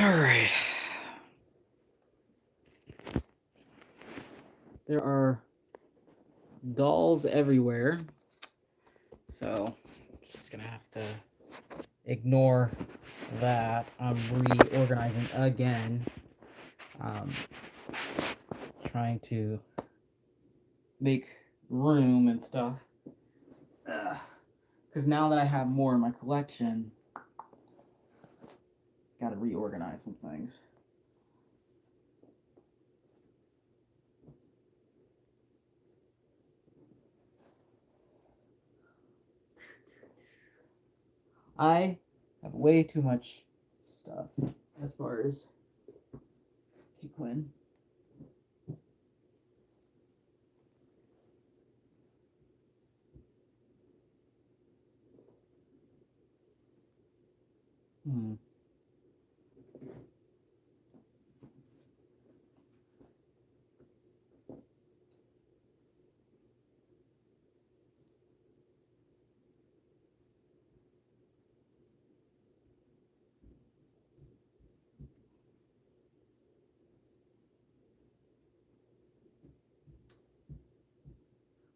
Alright. There are dolls everywhere. So, just gonna have to ignore that. I'm reorganizing again. Trying to make room and stuff. Because now that I have more in my collection, gotta reorganize some things. I have way too much stuff as far as Quinn.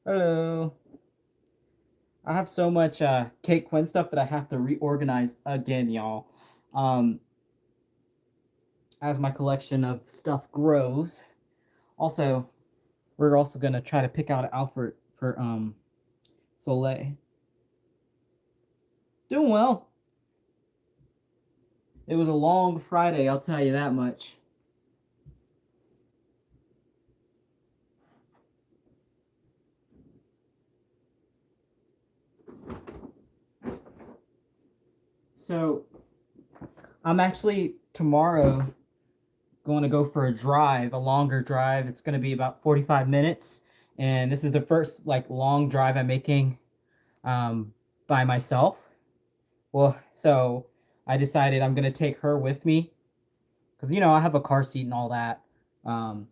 Hello. I have so much Kate Quinn stuff that I have to reorganize again, y'all. As my collection of stuff grows. Also, we're also gonna try to pick out an outfit for Soleil. Doing well. It was a long Friday, I'll tell you that much. So, I'm actually tomorrow going to go for a drive, a longer drive. It's going to be about 45 minutes, and this is the first like long drive I'm making by myself. Well, so I decided I'm going to take her with me because I have a car seat and all that, and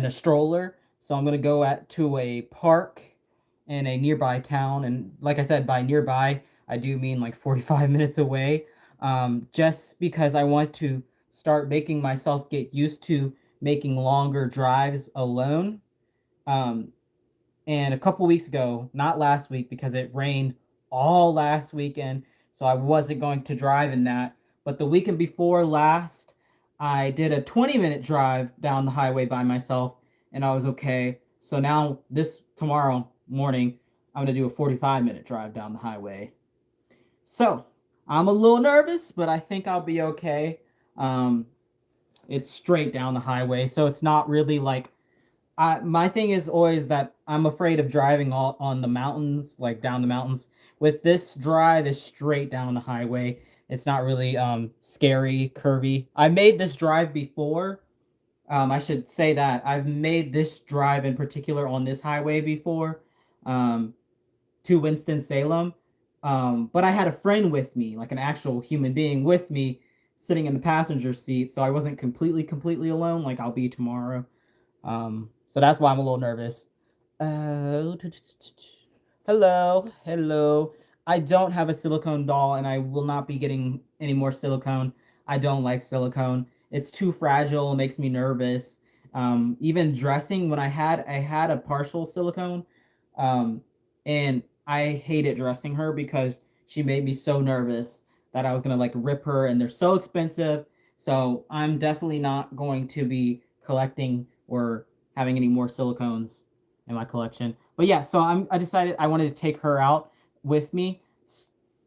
a stroller. So I'm going to go to a park in a nearby town, and like I said, by nearby I do mean like 45 minutes away, just because I want to start making myself get used to making longer drives alone. um, and a couple weeks ago, not last week because it rained all last weekend, so I wasn't going to drive in that. But the weekend before last, I did a 20-minute drive down the highway by myself, and I was okay. So now, tomorrow morning, I'm going to do a 45-minute drive down the highway. So I'm a little nervous, but I think I'll be okay. It's straight down the highway, so it's not really like my thing is always that I'm afraid of driving all on the mountains, like down the mountains. With this drive is straight down the highway. It's not really scary, curvy. I made this drive before. I should say that I've made this drive in particular on this highway before, um, to Winston-Salem. But I had a friend with me, like an actual human being with me, sitting in the passenger seat, so I wasn't completely alone, like I'll be tomorrow. So that's why I'm a little nervous. Uh, hello. I don't have a silicone doll, and I will not be getting any more silicone. I don't like silicone. It's too fragile. It makes me nervous. Even dressing, when I had a partial silicone, um, and I hated dressing her because she made me so nervous that I was gonna like rip her, and they're so expensive. So I'm definitely not going to be collecting or having any more silicones in my collection. But yeah, so I decided I wanted to take her out with me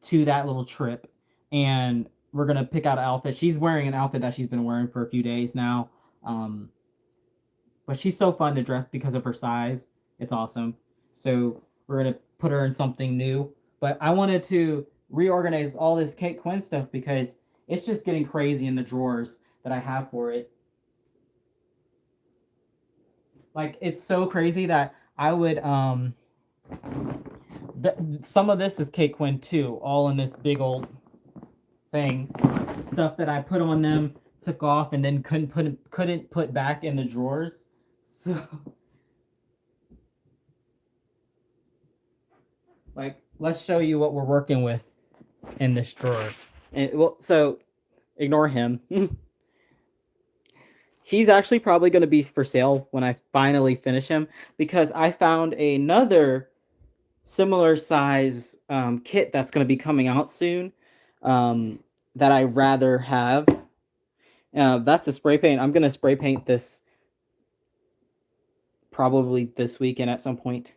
to that little trip, and we're gonna pick out an outfit. She's wearing an outfit that she's been wearing for a few days now, um, but she's so fun to dress because of her size. It's awesome. So we're gonna put her in something new. But I wanted to reorganize all this Kate Quinn stuff because it's just getting crazy in the drawers that I have for it. Like it's so crazy that I would some of this is Kate Quinn too, all in this big old thing. Stuff that I put on them, took off, and then couldn't put back in the drawers. So like let's show you what we're working with in this drawer. And well, so ignore him. He's actually probably going to be for sale when I finally finish him, because I found another similar size kit that's going to be coming out soon, that I rather have. That's a spray paint. I'm going to spray paint this probably this weekend at some point.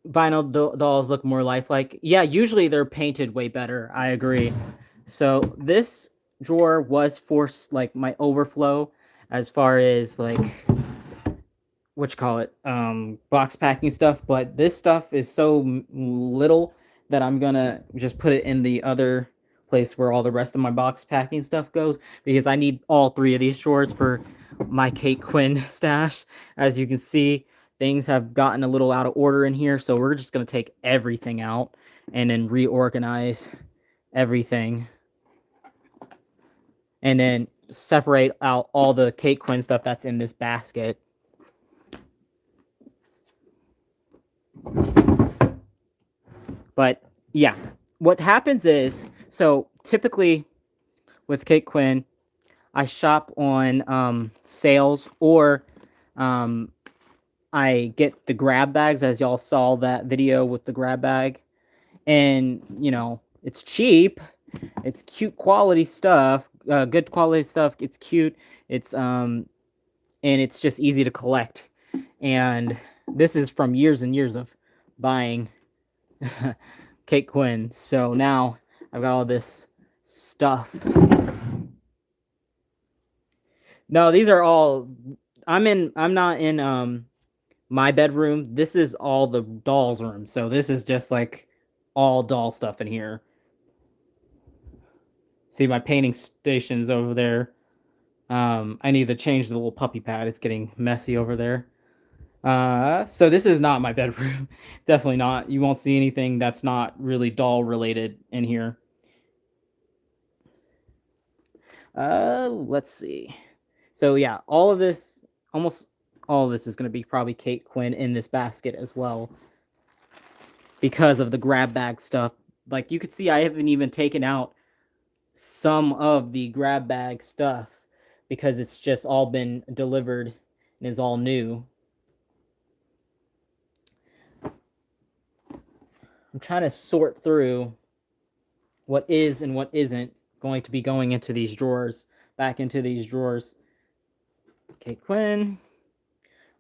Vinyl dolls look more lifelike. Yeah, usually they're painted way better. I agree. So this drawer was for like my overflow, as far as like what you call it, box packing stuff. But this stuff is so little that I'm gonna just put it in the other place where all the rest of my box packing stuff goes, because I need all three of these drawers for my Kate Quinn stash. As you can see, things have gotten a little out of order in here, so we're just gonna take everything out and then reorganize everything, and then separate out all the Kate Quinn stuff that's in this basket. But yeah, what happens is, so typically with Kate Quinn, I shop on sales, or um, I get the grab bags, as y'all saw that video with the grab bag. And, you know, it's cheap. It's cute quality stuff, good quality stuff. It's cute. It's and it's just easy to collect. And this is from years and years of buying Kate Quinn. So now I've got all this stuff. No, these are all. I'm not in my bedroom. This is all the dolls' room. So this is just like all doll stuff in here. See, my painting station's over there. I need to change the little puppy pad. It's getting messy over there. So this is not my bedroom. Definitely not. You won't see anything that's not really doll related in here. Let's see. So yeah, all of this, almost all of this is going to be probably Kate Quinn in this basket as well, because of the grab bag stuff. Like you could see, I haven't even taken out some of the grab bag stuff because it's just all been delivered and is all new. I'm trying to sort through what is and what isn't going to be going into these drawers, back into these drawers. Kate Quinn.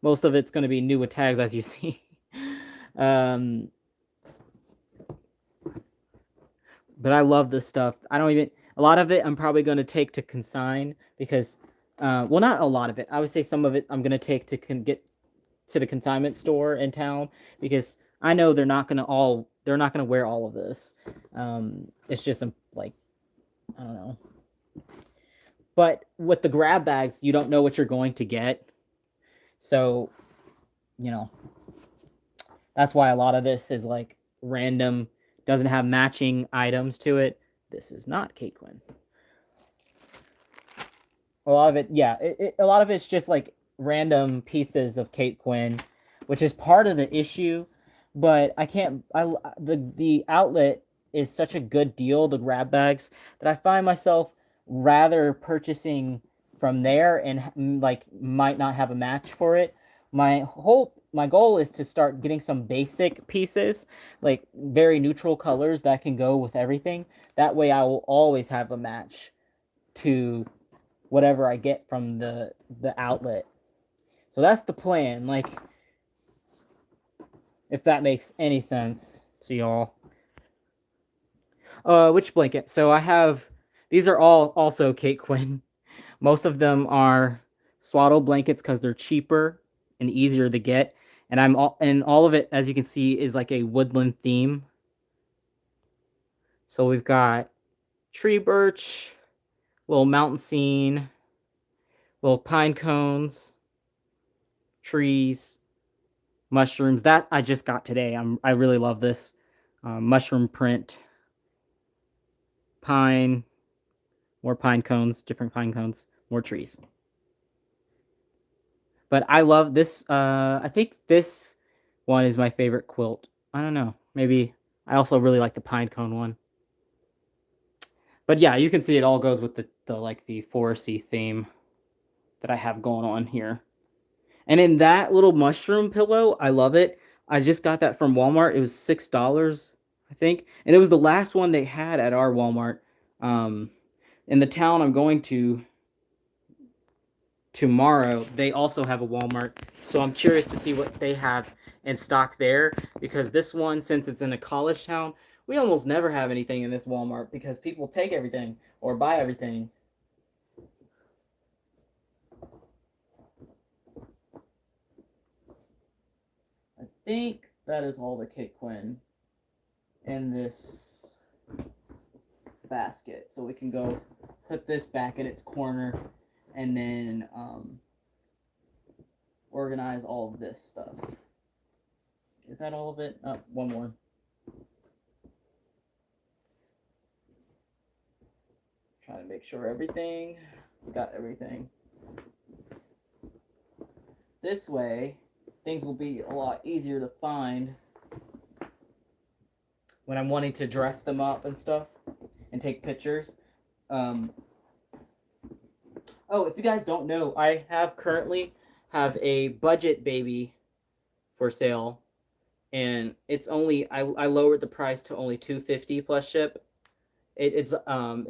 Most of it's going to be new with tags, as you see. But I love this stuff. I don't even... A lot of it I'm probably going to take to consign, because... well, not a lot of it. I would say some of it I'm going to take to get to the consignment store in town, because I know they're not going to wear all of this. It's just like, I don't know. But with the grab bags, you don't know what you're going to get. So, you know, that's why a lot of this is like random, doesn't have matching items to it. This is not Kate Quinn. A lot of it, yeah, a lot of it's just like random pieces of Kate Quinn, which is part of the issue. But I can't. The outlet is such a good deal, the grab bags, that I find myself rather purchasing from there, and like might not have a match for it. My goal is to start getting some basic pieces, like very neutral colors that can go with everything. That way I will always have a match to whatever I get from the outlet. So that's the plan, like, if that makes any sense to y'all. Which blanket? So I have, these are all also Kate Quinn. Most of them are swaddle blankets because they're cheaper and easier to get. And all of it, as you can see, is like a woodland theme. So we've got tree birch, little mountain scene, little pine cones, trees, mushrooms. That I just got today. I really love this. Mushroom print, pine, more pine cones, different pine cones, more trees. But I love this. I think this one is my favorite quilt. I don't know. Maybe I also really like the pine cone one. But yeah, you can see it all goes with the like the foresty theme that I have going on here. And in that little mushroom pillow, I love it. I just got that from Walmart. It was $6, I think, and it was the last one they had at our Walmart. Um, in the town I'm going to tomorrow, they also have a Walmart, so I'm curious to see what they have in stock there. Because this one, since it's in a college town, we almost never have anything in this Walmart because people take everything or buy everything. I think that is all the Kit Quinn in this basket. So we can go put this back in its corner and then organize all of this stuff. Is that all of it? Oh, one more. Trying to make sure everything, got everything. This way, things will be a lot easier to find when I'm wanting to dress them up and stuff and take pictures. Oh, if you guys don't know, I currently have a budget baby for sale, and it's only I lowered the price to only $250 plus ship. It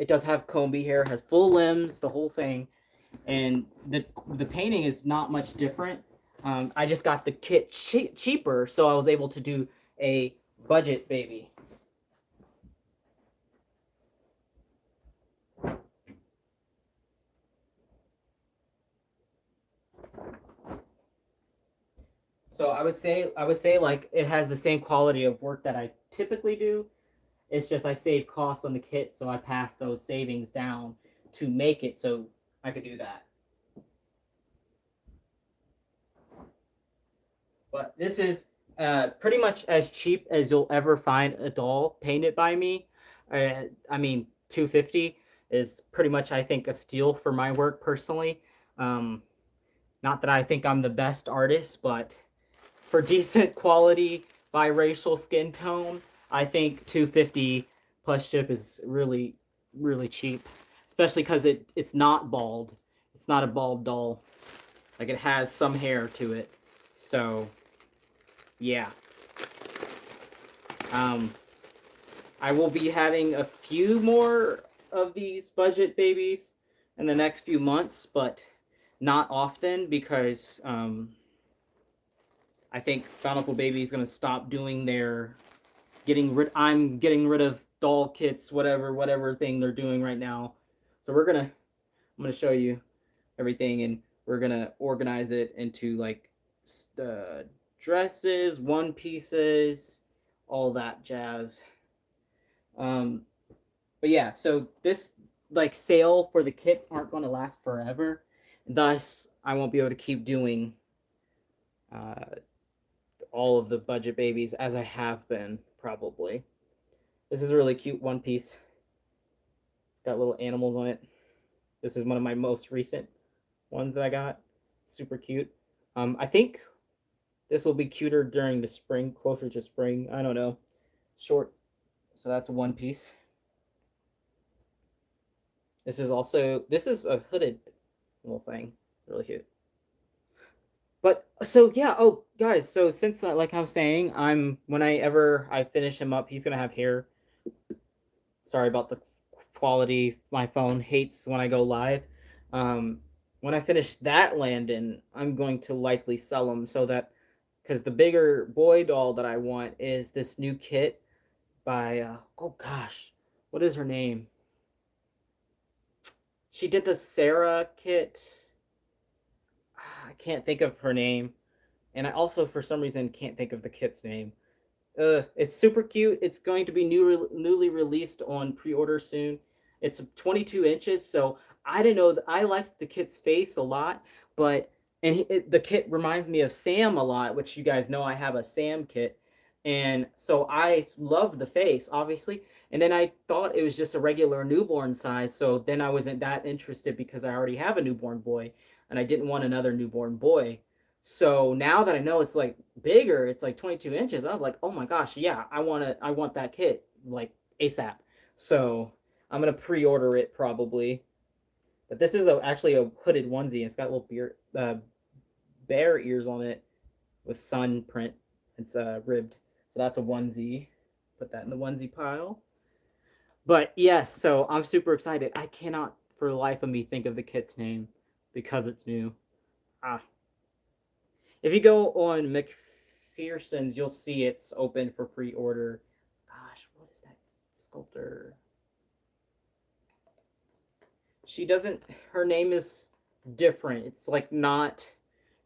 does have comby hair, has full limbs, the whole thing, and the painting is not much different. I just got the kit cheaper, so I was able to do a budget baby. So I would say like it has the same quality of work that I typically do. It's just I save costs on the kit, so I pass those savings down to make it so I could do that. But this is pretty much as cheap as you'll ever find a doll painted by me. I mean, 250 is pretty much I think a steal for my work personally. Um, Not that I think I'm the best artist, but for decent quality biracial skin tone, I think 250 plus ship is really really cheap, especially because it's not bald. It's not a bald doll. Like it has some hair to it. So yeah. Um, I will be having a few more of these budget babies in the next few months, but not often because I think Bountiful Baby is gonna stop doing their getting rid. I'm getting rid of doll kits, whatever thing they're doing right now. So I'm gonna show you everything, and we're gonna organize it into like dresses, one pieces, all that jazz. Um, but yeah, so this like sale for the kits aren't going to last forever. Thus, I won't be able to keep doing uh, all of the budget babies as I have been probably. This is a really cute one piece. It's got little animals on it. This is one of my most recent ones that I got. Super cute. I think this will be cuter during the spring, closer to spring. I don't know. Short. So that's a one piece. This is a hooded little thing. Really cute. But so yeah, oh guys, so since like I was saying, whenever I finish him up, he's gonna have hair. Sorry about the quality. My phone hates when I go live. Um, when I finish that Landon, I'm going to likely sell him so that because the bigger boy doll that I want is this new kit by oh gosh, what is her name? She did the Sarah kit. I can't think of her name, and I also for some reason can't think of the kit's name. It's super cute. It's going to be newly released on pre-order soon. It's 22 inches, so I didn't know. I liked the kit's face a lot, but the kit reminds me of Sam a lot, which you guys know I have a Sam kit, and so I love the face, obviously. And then I thought it was just a regular newborn size, so then I wasn't that interested because I already have a newborn boy, and I didn't want another newborn boy. So now that I know it's like bigger, it's like 22 inches. I was like, oh my gosh, yeah, I want that kit like ASAP. So I'm gonna pre-order it probably. But this is actually a hooded onesie. It's got little bear ears on it with sun print. It's ribbed, so that's a onesie. Put that in the onesie pile. But yes, so I'm super excited. I cannot for the life of me think of the kit's name because it's new. Ah, if you go on McPherson's, you'll see it's open for pre-order. Gosh, what is that sculptor? She doesn't. Her name is different. It's like not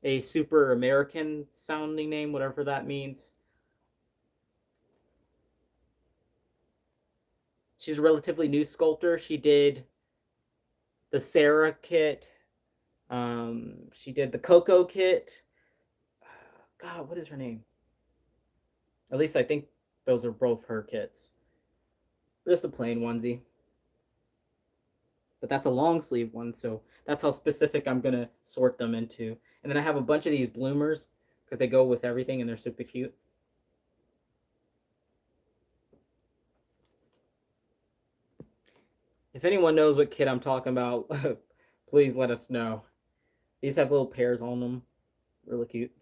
a super American sounding name, whatever that means. She's a relatively new sculptor. She did the Sarah kit. She did the Coco kit. God, what is her name? At least I think those are both her kits. Just a plain onesie. But that's a long sleeve one, so that's how specific I'm gonna sort them into. And then I have a bunch of these bloomers because they go with everything and they're super cute. If anyone knows what kit I'm talking about, please let us know. These have little pears on them. Really cute.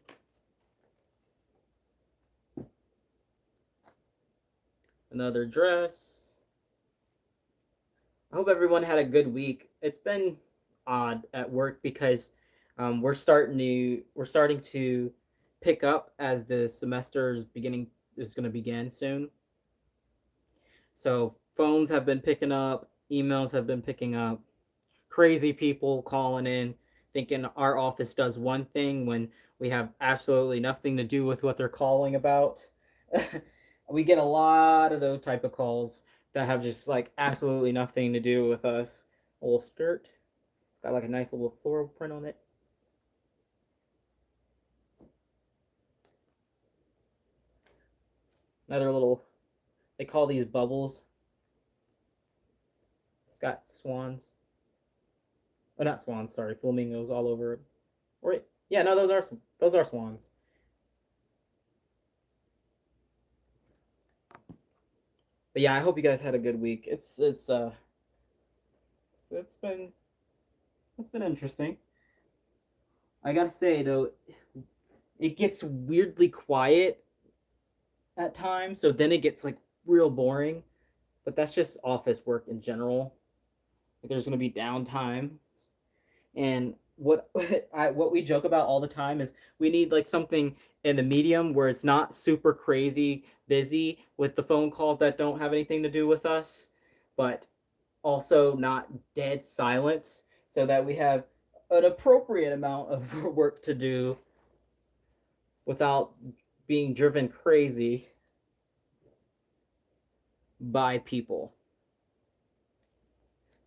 Another dress. I hope everyone had a good week. It's been odd at work because we're starting to pick up as the semester is going to begin soon. So phones have been picking up, emails have been picking up, crazy people calling in thinking our office does one thing when we have absolutely nothing to do with what they're calling about. We get a lot of those type of calls that have just like absolutely nothing to do with us. A little skirt. It's got like a nice little floral print on it. Another little, they call these bubbles. It's got swans. Oh, not swans, sorry, flamingos all over it. Or yeah, no, those are swans. But yeah, I hope you guys had a good week. It's been interesting. I gotta say though, it gets weirdly quiet at times, so then it gets like real boring. But that's just office work in general. Like there's gonna be downtime, and what we joke about all the time is we need like something in the medium where it's not super crazy busy with the phone calls that don't have anything to do with us, but also not dead silence, so that we have an appropriate amount of work to do without being driven crazy by people.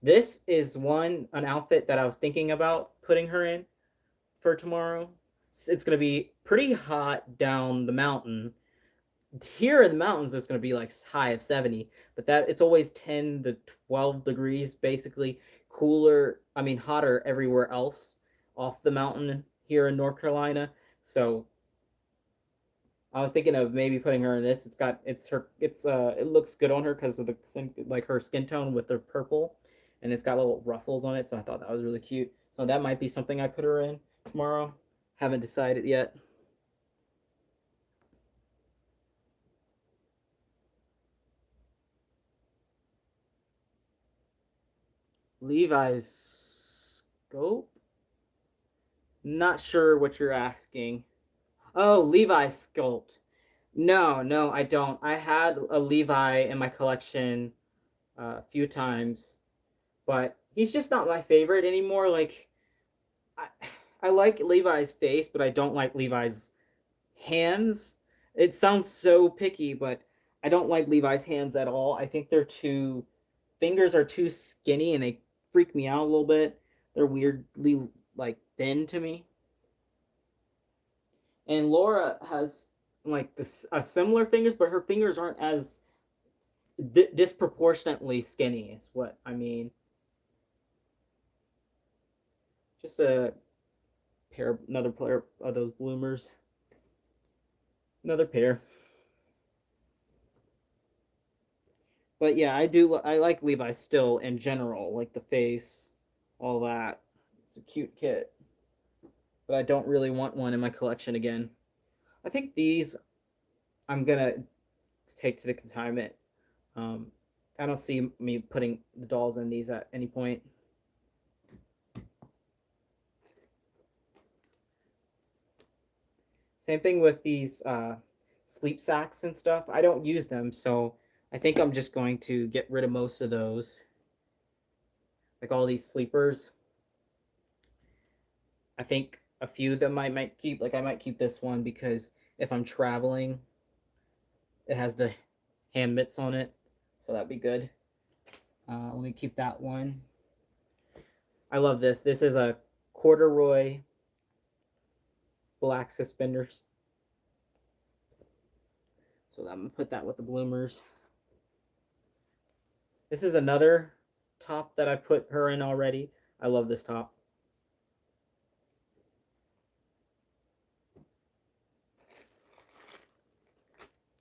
This is an outfit that I was thinking about putting her in for tomorrow. It's going to be pretty hot down the mountain. Here in the mountains it's going to be like high of 70, but that it's always 10 to 12 degrees basically cooler, I mean hotter everywhere else off the mountain here in North Carolina. So I was thinking of maybe putting her in this. It looks good on her because of the like her skin tone with the purple, and it's got little ruffles on it. So I thought that was really cute. So that might be something I put her in tomorrow. Haven't decided yet. Levi's scope. Not sure what you're asking. Oh, Levi's sculpt. No, no, I don't. I had a Levi in my collection a few times, but he's just not my favorite anymore. Like, I, I like Levi's face, but I don't like Levi's hands. It sounds so picky, but I don't like Levi's hands at all. I think fingers are too skinny and they freak me out a little bit. They're weirdly like thin to me. And Laura has like similar fingers, but her fingers aren't as disproportionately skinny. Is what I mean. Just another pair of those bloomers. Another pair. But yeah, I like Levi's still in general, like the face, all that. It's a cute kit, but I don't really want one in my collection again. I think these I'm gonna take to the consignment. Um, I don't see me putting the dolls in these at any point. Same thing with these sleep sacks and stuff. I don't use them, so I think I'm just going to get rid of most of those. Like all these sleepers. I think a few of them I might keep. Like I might keep this one because if I'm traveling, it has the hand mitts on it, so that'd be good. Let me keep that one. I love this. This is a corduroy black suspenders. So I'm gonna put that with the bloomers. This is another top that I put her in already. I love this top.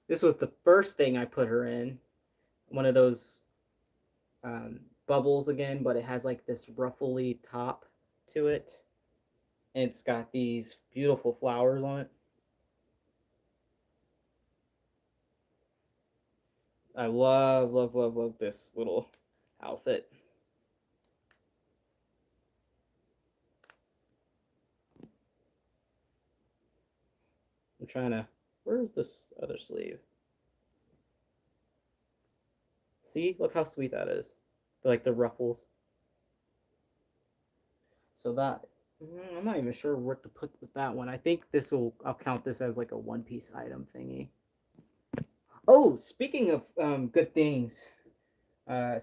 This was the first thing I put her in. One of those bubbles again, but it has like this ruffly top to it. And it's got these beautiful flowers on it. I love, love, love, love this little outfit. I'm trying to. Where's this other sleeve? See, look how sweet that is. Like the ruffles. So that I'm not even sure what to put with that one. I think this will. I'll count this as like a one-piece item thingy. Oh, speaking of good things, uh,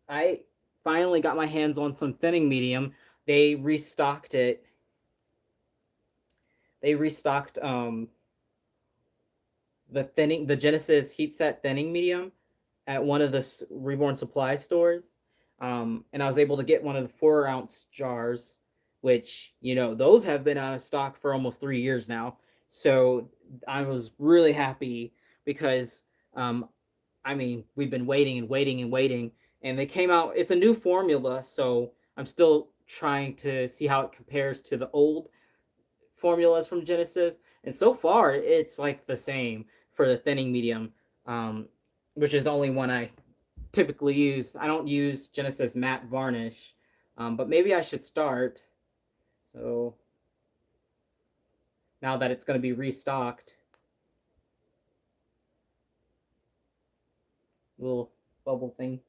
I finally got my hands on some thinning medium. They restocked it. They restocked the Genesis heat set thinning medium at one of the Reborn Supply stores, and I was able to get one of the 4-ounce jars, which those have been out of stock for almost 3 years now. So I was really happy because I mean we've been waiting and waiting and waiting, and they came out. It's a new formula, so I'm still trying to see how it compares to the old formulas from Genesis, and so far it's like the same for the thinning medium, um, which is the only one I typically use. I don't use Genesis matte varnish, but maybe I should start. So now that it's going to be restocked, little bubble thing.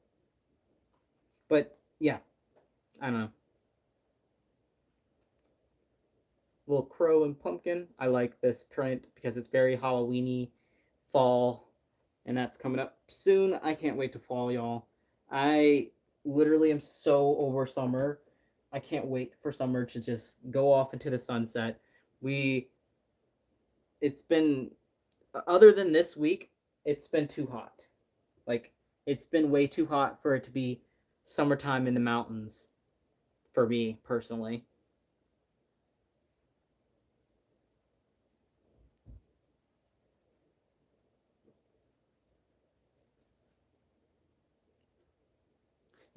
But yeah, I don't know. Little crow and pumpkin. I like this print because it's very Halloweeny, fall, and that's coming up soon. I can't wait to fall, y'all. I literally am so over summer. I can't wait for summer to just go off into the sunset. We it's been other than this week, it's been too hot. Like it's been way too hot for it to be summertime in the mountains for me personally.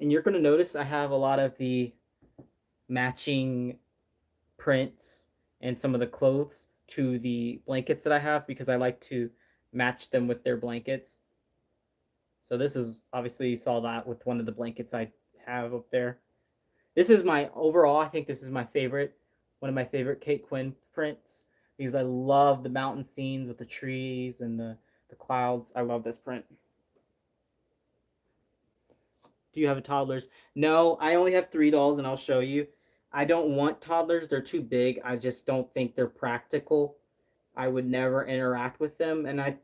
And you're going to notice I have a lot of the matching prints and some of the clothes to the blankets that I have because I like to match them with their blankets. So this is obviously you saw that with one of the blankets I have up there. This is my overall. I think this is my favorite, one of my favorite Kate Quinn prints because I love the mountain scenes with the trees and the clouds. I love this print. Do you have a toddlers? No, I only have 3 dolls, and I'll show you. I don't want toddlers. They're too big. I just don't think they're practical. I would never interact with them, and I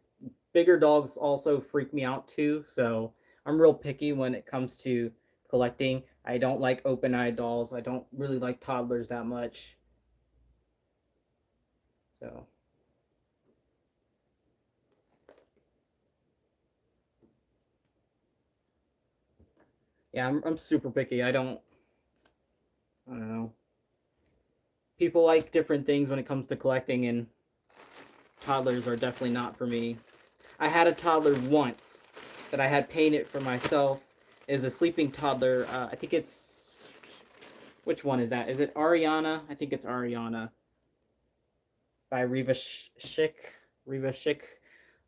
bigger dogs also freak me out too. So I'm real picky when it comes to collecting. I don't like open-eyed dolls. I don't really like toddlers that much. So yeah, I'm super picky. I don't know. People like different things when it comes to collecting, and toddlers are definitely not for me. I had a toddler once, that I had painted for myself is a sleeping toddler. I think it's, which one is that? Is it Ariana? I think it's Ariana by Schick. Reva Schick.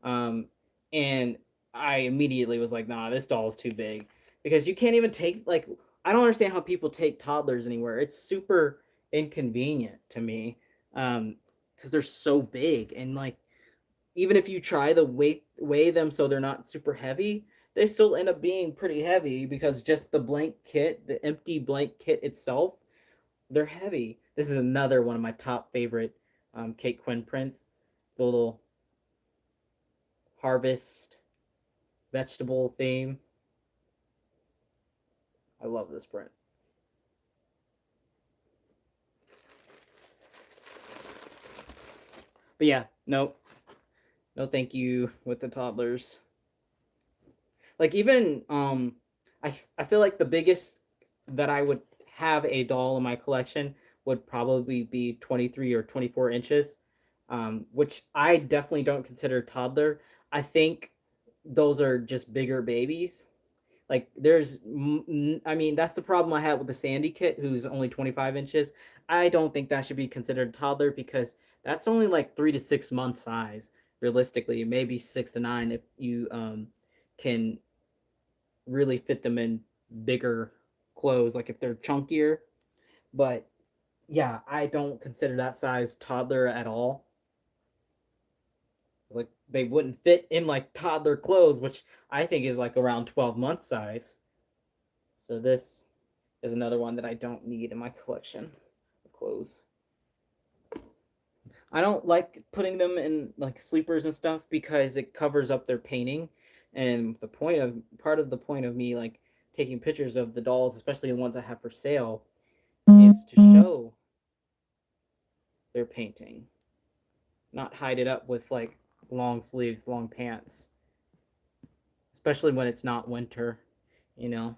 Um, and I immediately was like, nah, this doll is too big because you can't even take like I don't understand how people take toddlers anywhere. It's super inconvenient to me because they're so big and like even if you try to weigh them so they're not super heavy, they still end up being pretty heavy because just the blank kit, the empty blank kit itself, they're heavy. This is another one of my top favorite Kate Quinn prints. The little harvest vegetable theme. I love this print. But yeah, no, thank you with the toddlers. Like even I feel like the biggest that I would have a doll in my collection would probably be 23 or 24 inches, which I definitely don't consider toddler. I think those are just bigger babies. Like there's, I mean, that's the problem I had with the Sandy kit, who's only 25 inches. I don't think that should be considered toddler because that's only like 3 to 6 months size, realistically. Maybe 6 to 9 if you can really fit them in bigger clothes, like if they're chunkier. But yeah, I don't consider that size toddler at all. Like they wouldn't fit in like toddler clothes, which I think is like around 12 month size. So this is another one that I don't need in my collection of clothes. I don't like putting them in like sleepers and stuff because it covers up their painting. And the point of part of the point of me like taking pictures of the dolls, especially the ones I have for sale, is to show their painting, not hide it up with like long sleeves, long pants, especially when it's not winter, you know.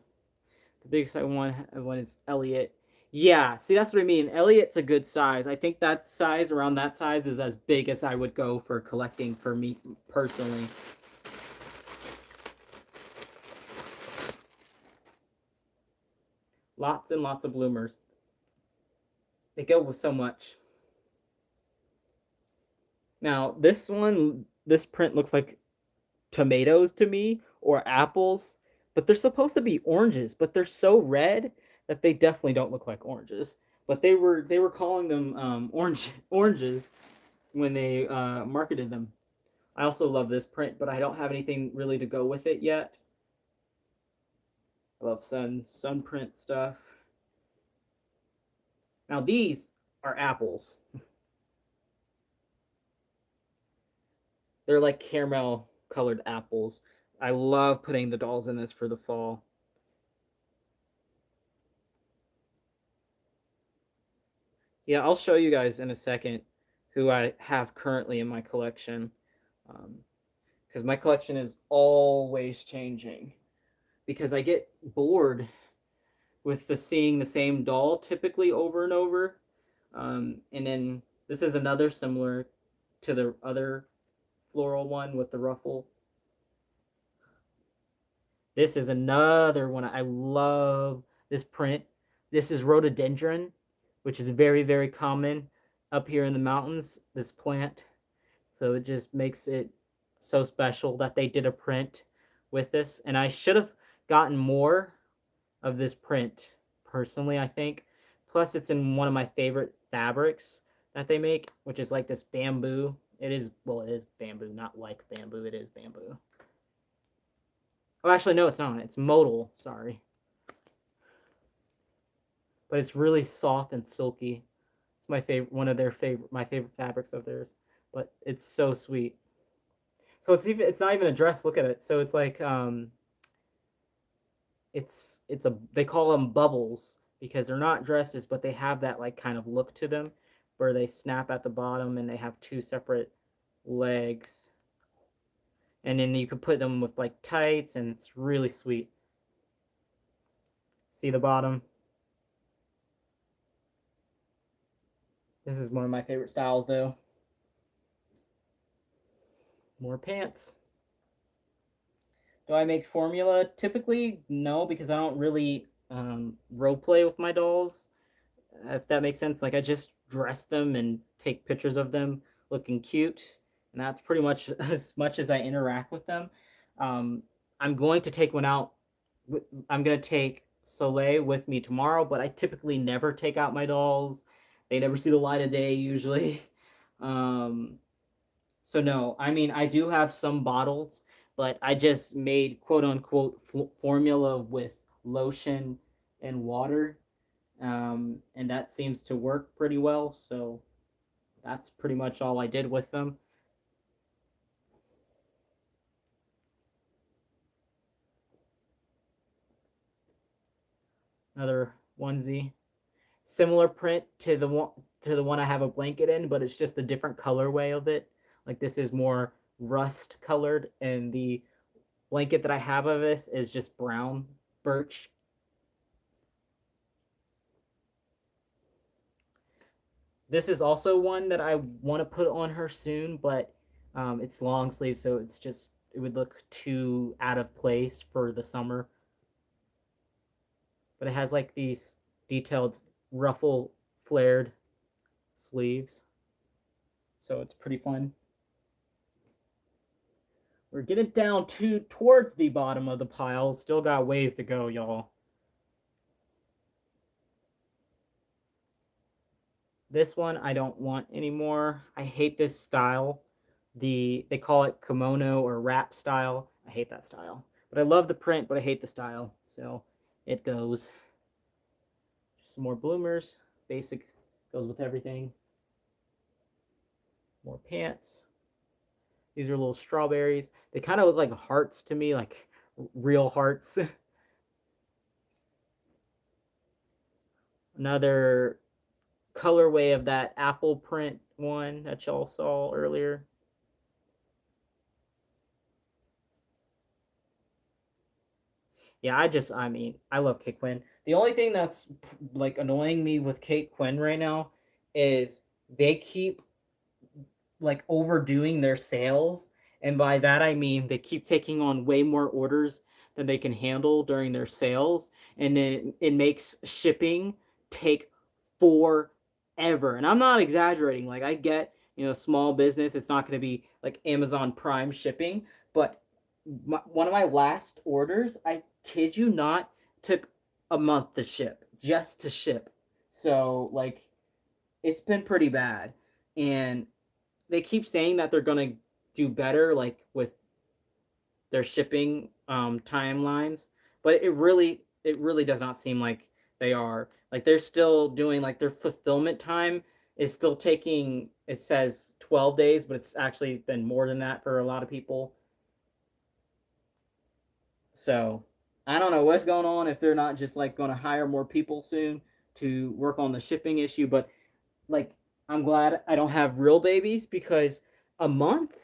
The biggest I want one is Elliot. Yeah, see that's what I mean. Elliot's a good size. I think that size around that size is as big as I would go for collecting for me personally. Lots and lots of bloomers. They go with so much. Now, this print looks like tomatoes to me or apples, but they're supposed to be oranges, but they're so red that they definitely don't look like oranges. But they were calling them oranges when they marketed them. I also love this print, but I don't have anything really to go with it yet. I love sun print stuff. Now these are apples. They're like caramel colored apples. I love putting the dolls in this for the fall. Yeah, I'll show you guys in a second who I have currently in my collection. Because my collection is always changing. Because I get bored with seeing the same doll typically over and over. And then this is another similar to the other floral one with the ruffle. This is another one. I love this print. This is rhododendron, which is very, very common up here in the mountains, this plant. So it just makes it so special that they did a print with this. And I should have gotten more of this print, personally, I think. Plus, it's in one of my favorite fabrics that they make, which is like this bamboo. It is, well, it is bamboo, not like bamboo. It is bamboo. Oh, actually, no, it's not. It's modal, sorry. But it's really soft and silky. It's my favorite, one of their favorite, my favorite fabrics of theirs. But it's so sweet. So it's not even a dress. Look at it. So it's like it's a they call them bubbles because they're not dresses, but they have that like kind of look to them, where they snap at the bottom and they have two separate legs. And then you could put them with like tights, and it's really sweet. See the bottom? This is one of my favorite styles, though. More pants. Do I make formula? Typically, no, because I don't really role play with my dolls. If that makes sense, like I just dress them and take pictures of them looking cute, and that's pretty much as I interact with them. Um, I'm going to take one out. I'm going to take Soleil with me tomorrow, but I typically never take out my dolls. They never see the light of day usually. Um, so no, I mean I do have some bottles, but I just made quote unquote formula with lotion and water, and that seems to work pretty well. So that's pretty much all I did with them. Another onesie, similar print to the one I have a blanket in, but it's just a different colorway of it. Like this is more rust colored, and the blanket that I have of this is just brown birch. This is also one that I want to put on her soon, but it's long sleeve, so it would look too out of place for the summer. But it has like these detailed ruffle flared sleeves, so it's pretty fun. We're getting down to towards the bottom of the pile. Still got ways to go, y'all. This one I don't want anymore. I hate this style. They call it kimono or wrap style. I hate that style. But I love the print, but I hate the style. So it goes. Just some more bloomers. Basic goes with everything. More pants. These are little strawberries. They kind of look like hearts to me, like real hearts. Another colorway of that apple print one that y'all saw earlier. Yeah, I mean, I love Kate Quinn. The only thing that's like annoying me with Kate Quinn right now is they keep like overdoing their sales, and by that I mean they keep taking on way more orders than they can handle during their sales, and then it makes shipping take forever. And I'm not exaggerating. Like I get, small business, it's not going to be like Amazon Prime shipping, but one of my last orders, I kid you not, took a month to ship, just to ship. So like it's been pretty bad. And they keep saying that they're gonna do better, like with their shipping timelines, but it really does not seem like they are. Like they're still doing like their fulfillment time is still taking. It says 12 days, but it's actually been more than that for a lot of people. So I don't know what's going on if they're not just like going to hire more people soon to work on the shipping issue, but like I'm glad I don't have real babies because a month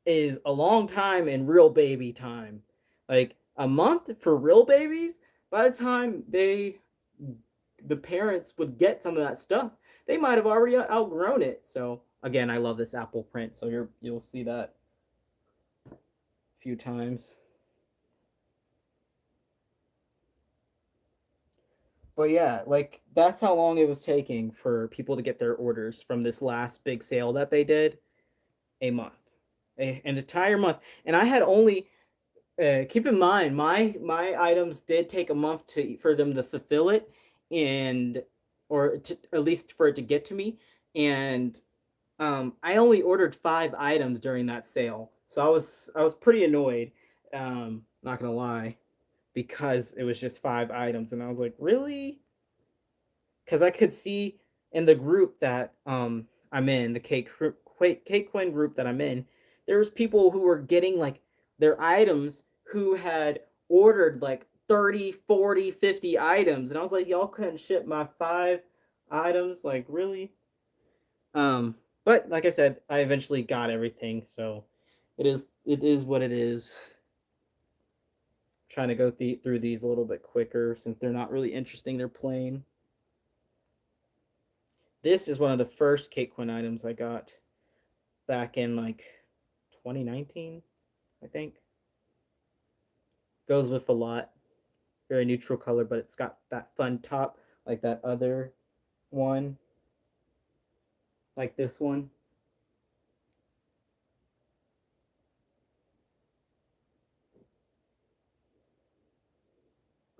is a long time in real baby time. Like a month for real babies, by the time the parents would get some of that stuff, they might have already outgrown it. So again, I love this apple print, so you'll see that a few times. But yeah, like that's how long it was taking for people to get their orders from this last big sale that they did. A month, an entire month, and I had only. Keep in mind, my items did take a month to for them to fulfill it, and or to, at least for it to get to me, and I only ordered 5 items during that sale, so I was pretty annoyed. Not gonna lie, because it was just 5 items, and I was like, really? Because I could see in the group that I'm in, the Cake Quinn group that I'm in, there was people who were getting like their items who had ordered like 30, 40, 50 items, and I was like, y'all couldn't ship my 5 items, like really? But like I said, I eventually got everything, so it is what it is. Trying to go through these a little bit quicker since they're not really interesting. They're plain. This is one of the first Kate Quinn items I got back in like 2019, I think. Goes with a lot. Very neutral color, but it's got that fun top like that other one, like this one.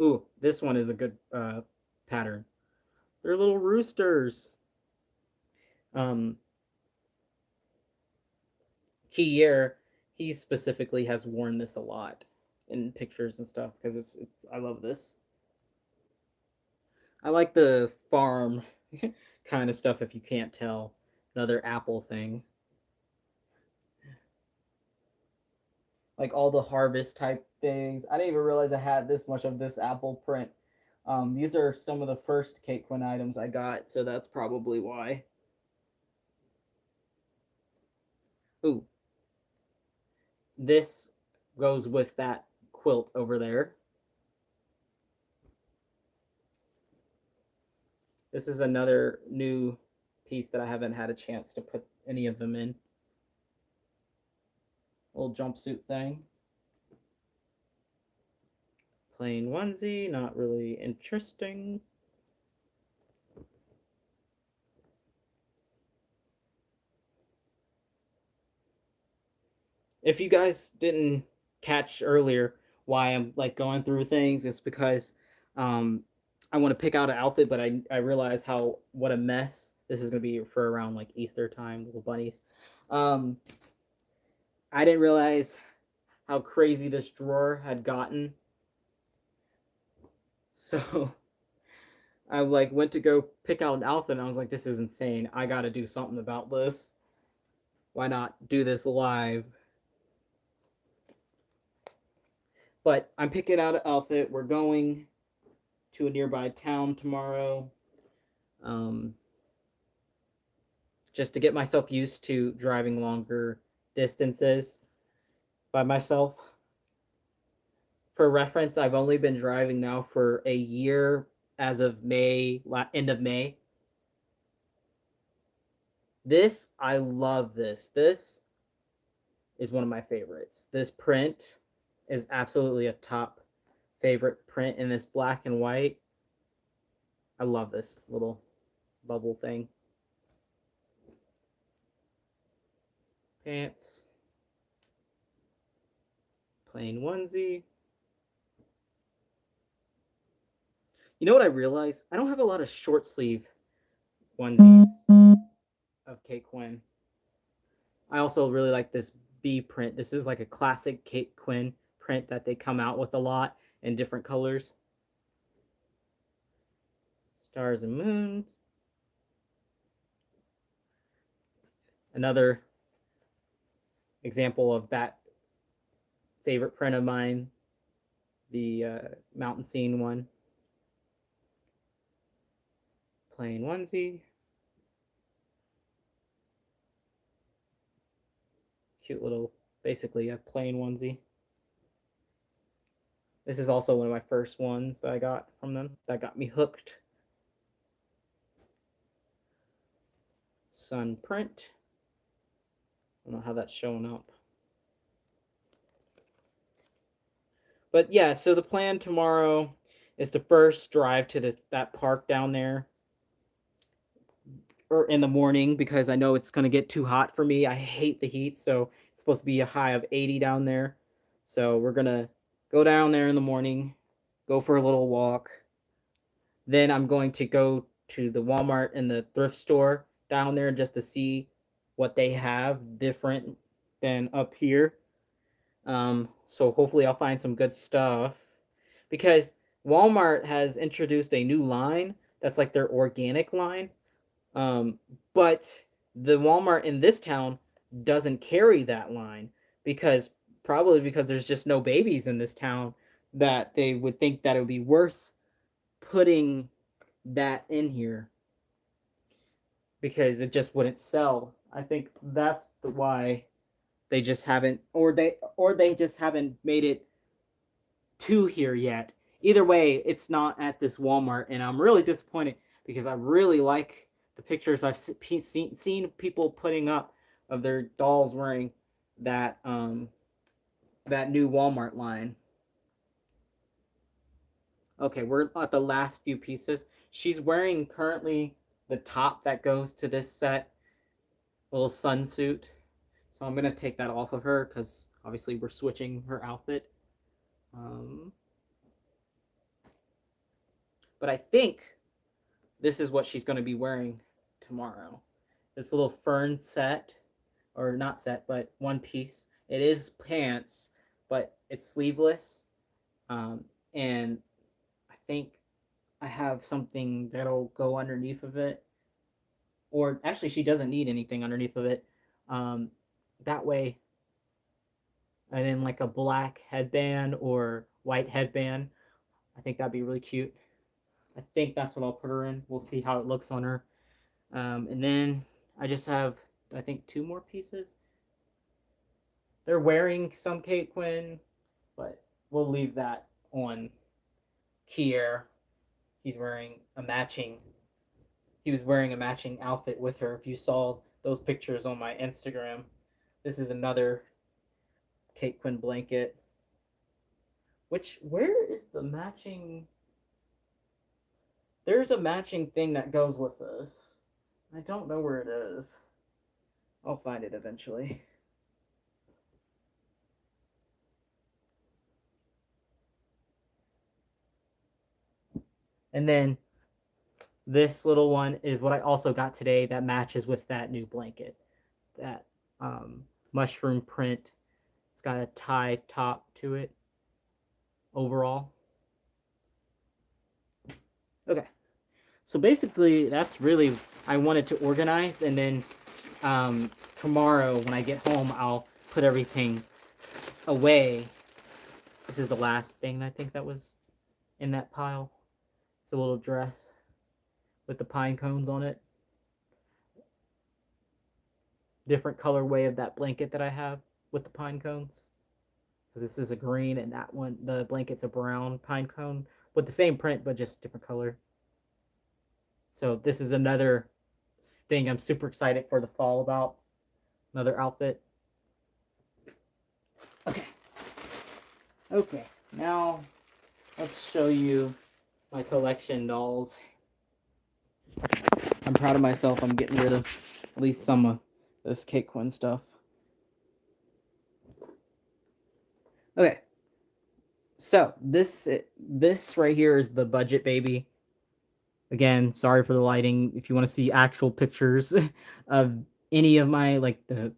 Ooh, this one is a good pattern. They're little roosters. Um, Kier, he specifically has worn this a lot in pictures and stuff because it's I love this. I like the farm kind of stuff if you can't tell. Another Apple thing. Like all the harvest type things. I didn't even realize I had this much of this Apple print. These are some of the first Kate Quinn items I got, so that's probably why. Ooh, this goes with that quilt over there. This is another new piece that I haven't had a chance to put any of them in. Little jumpsuit thing. Plain onesie, not really interesting. If you guys didn't catch earlier why I'm like going through things, it's because um, I want to pick out an outfit, but I realize how what a mess this is gonna be for around like Easter time, little bunnies. Um, I didn't realize how crazy this drawer had gotten, so I like went to go pick out an outfit, and I was like, this is insane. I got to do something about this. Why not do this live? But I'm picking out an outfit. We're going to a nearby town tomorrow, um, just to get myself used to driving longer distances by myself. For reference, I've only been driving now for a year as of May, end of May. This, I love this. This is one of my favorites. This print is absolutely a top favorite print in this black and white. I love this little bubble thing. Pants. Plain onesie. You know what I realized? I don't have a lot of short sleeve onesies of Kate Quinn. I also really like this B print. This is like a classic Kate Quinn print that they come out with a lot in different colors. Stars and moons. Another example of that favorite print of mine, the mountain scene one. Plain onesie. Cute little, basically a plain onesie. This is also one of my first ones that I got from them. That got me hooked. Sun print. I don't know how that's showing up. But yeah, so the plan tomorrow is to first drive to that park down there or in the morning because I know it's going to get too hot for me. I hate the heat, so it's supposed to be a high of 80 down there. So we're going to go down there in the morning, go for a little walk. Then I'm going to go to the Walmart and the thrift store down there just to see what they have different than up here. So hopefully I'll find some good stuff because Walmart has introduced a new line that's like their organic line. But the Walmart in this town doesn't carry that line because probably because there's just no babies in this town that they would think that it would be worth putting that in here because it just wouldn't sell. I think that's why they just haven't or they just haven't made it to here yet. Either way, it's not at this Walmart and I'm really disappointed because I really like the pictures I've seen people putting up of their dolls wearing that that new Walmart line. Okay, we're at the last few pieces. She's wearing currently the top that goes to this set, little sunsuit. So I'm gonna take that off of her because obviously we're switching her outfit. Um, but I think this is what she's gonna be wearing tomorrow. This little fern set, or not set, but one piece. It is pants, but it's sleeveless. Um, and I think I have something that'll go underneath of it. Or actually, she doesn't need anything underneath of it. Um, that way, and then like a black headband or white headband. I think that'd be really cute. I think that's what I'll put her in. We'll see how it looks on her. And then I just have, I think, two more pieces. They're wearing some Kate Quinn, but we'll leave that on Kier. He's wearing a matching. He was wearing a matching outfit with her. If you saw those pictures on my Instagram, this is another Kate Quinn blanket. Where is the matching? There's a matching thing that goes with this. I don't know where it is. I'll find it eventually. And then this little one is what I also got today that matches with that new blanket. That mushroom print. It's got a tie top to it overall. Okay. So basically, that's really, I wanted to organize, and then tomorrow when I get home, I'll put everything away. This is the last thing I think that was in that pile. It's a little dress with the pine cones on it. Different colorway of that blanket that I have with the pine cones. Because this is a green and that one, the blanket's a brown pine cone with the same print but just different color. So this is another thing I'm super excited for the fall about. Another outfit. Okay. Okay. Now let's show you my collection dolls. I'm proud of myself. I'm getting rid of at least some of this Kate Quinn stuff. Okay. So this right here is the budget baby. Again, sorry for the lighting. If you want to see actual pictures of any of my, like the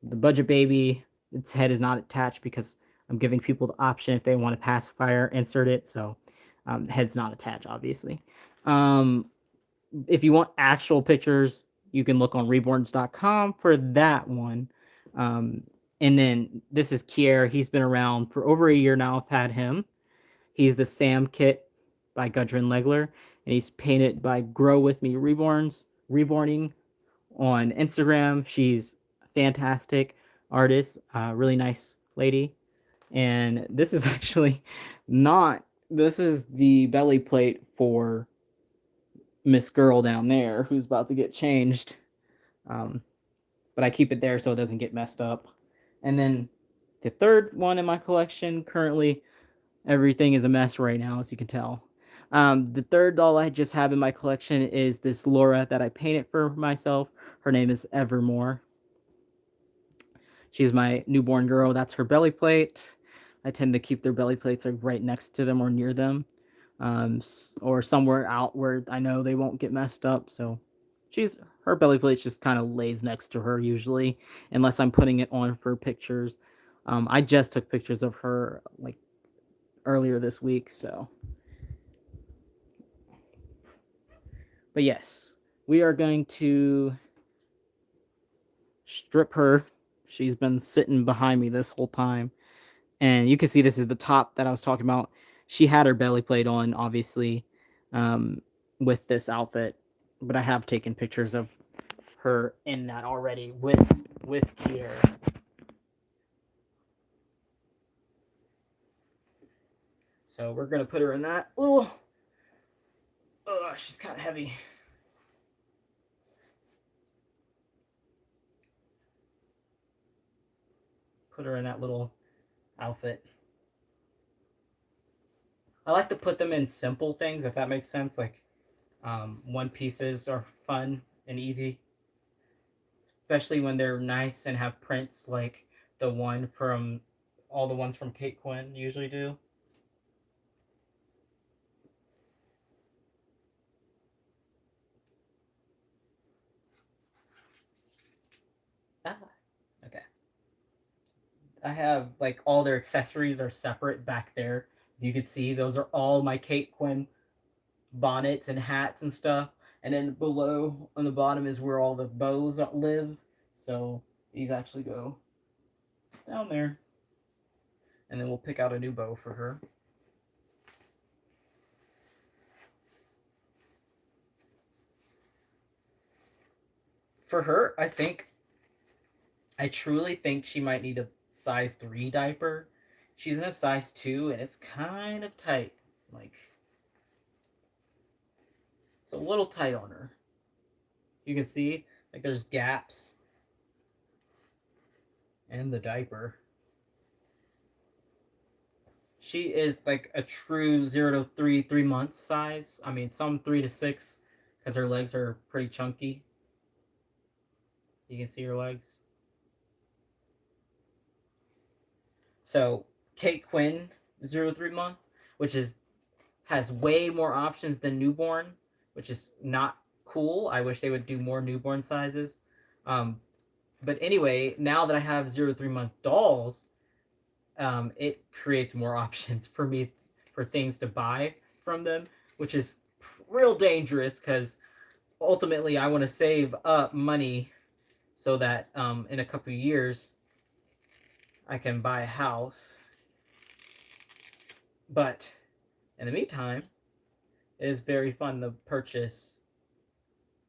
budget baby, its head is not attached because I'm giving people the option if they want a pacifier, insert it. So the head's not attached, obviously. If you want actual pictures, you can look on reborns.com for that one. And then this is Kier. He's been around for over a year now. I've had him. He's the Sam kit by Gudrun Legler, and he's painted by Grow With Me Reborning on Instagram. She's a fantastic artist, really nice lady. And this is actually not, this is the belly plate for Miss Girl down there who's about to get changed. But I keep it there so it doesn't get messed up. And then the third one in my collection, currently everything is a mess right now, as you can tell. The third doll I just have in my collection is this Laura that I painted for myself. Her name is Evermore. She's my newborn girl. That's her belly plate. I tend to keep their belly plates like right next to them or near them, or somewhere out where I know they won't get messed up. So her belly plate just kind of lays next to her usually, unless I'm putting it on for pictures. I just took pictures of her like earlier this week, so. But yes, we are going to strip her. She's been sitting behind me this whole time. And you can see this is the top that I was talking about. She had her belly plate on, obviously, with this outfit. But I have taken pictures of her in that already with Kier. So we're going to put her in that. Oh, she's kind of heavy. Put her in that little outfit. I like to put them in simple things, if that makes sense. Like one pieces are fun and easy, especially when they're nice and have prints like the one from all the ones from Kate Quinn usually do. Ah, okay. I have like all their accessories are separate back there. You can see those are all my Kate Quinn bonnets and hats and stuff. And then below on the bottom is where all the bows live. So these actually go down there. And then we'll pick out a new bow for her. For her, I truly think she might need a size 3 diaper. She's in a size 2 and it's kind of tight. Like, it's a little tight on her. You can see, like, there's gaps in the diaper. She is like a true 0 to 3 months size. I mean, some 3 to 6 because her legs are pretty chunky. You can see her legs. So Kate Quinn 0 to 3 month, which is has way more options than newborn, which is not cool. I wish they would do more newborn sizes. Um, but anyway, now that I have 0 to 3 month dolls, it creates more options for me for things to buy from them, which is real dangerous because ultimately I want to save up money so that in a couple of years I can buy a house. But in the meantime, it is very fun to purchase